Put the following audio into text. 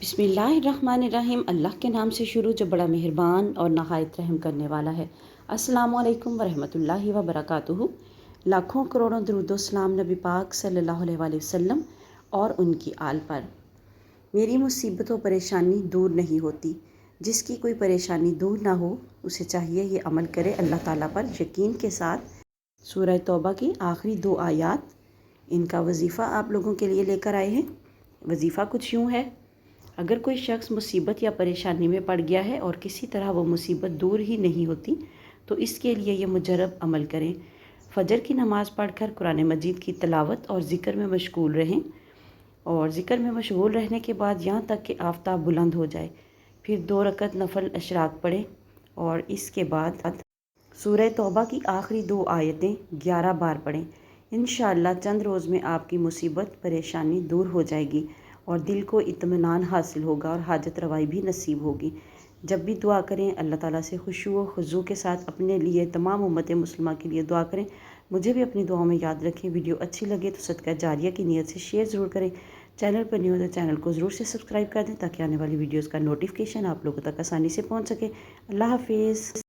बिस्मिल्लाहिर्रहमानिर्रहीम। अल्लाह के नाम से शुरू जो बड़ा मेहरबान और नहायत रहम करने वाला है। अस्सलामु अलैकुम वरहमतुल्लाहि वबरकातुहू। लाखों करोड़ों दरूद व सलाम नबी पाक सल्लल्लाहु अलैहि वसल्लम और उनकी आल पर। मेरी मुसीबत व परेशानी दूर नहीं होती। जिसकी कोई परेशानी दूर ना हो उसे चाहिए ये अमल करे अल्लाह ताला पर यकीन के साथ। सूरह तौबा की आखिरी 2 आयात, इनका वजीफ़ा आप लोगों के लिए लेकर आए हैं। वजीफ़ा कुछ यूँ है, अगर कोई शख्स मुसीबत या परेशानी में पड़ गया है और किसी तरह वो मुसीबत दूर ही नहीं होती तो इसके लिए ये मुजर्रब अमल करें। फ़जर की नमाज़ पढ़कर कुरान मजीद की तिलावत और ज़िक्र में मशगूल रहें, और ज़िक्र में मशगूल रहने के बाद यहाँ तक कि आफ़ताब बुलंद हो जाए। फिर 2 रकत नफल अशराक पढ़ें और इसके बाद सूरह तौबा की आखिरी 2 आयतें 11 बार पढ़ें। इंशाअल्लाह चंद रोज़ में आपकी मुसीबत परेशानी दूर हो जाएगी और दिल को इत्मीनान हासिल होगा और हाजत रवाई भी नसीब होगी। जब भी दुआ करें अल्लाह ताला से खुशू व खुजू के साथ अपने लिए, तमाम उम्मत मुस्लिमा के लिए दुआ करें। मुझे भी अपनी दुआओं में याद रखें। वीडियो अच्छी लगे तो सदका जारिया की नीयत से शेयर ज़रूर करें। चैनल पर न्यू हो तो चैनल को ज़रूर से सब्सक्राइब कर दें ताकि आने वाली वीडियोज़ का नोटिफिकेशन आप लोगों तक आसानी से पहुँच सके। अल्लाह हाफिज़।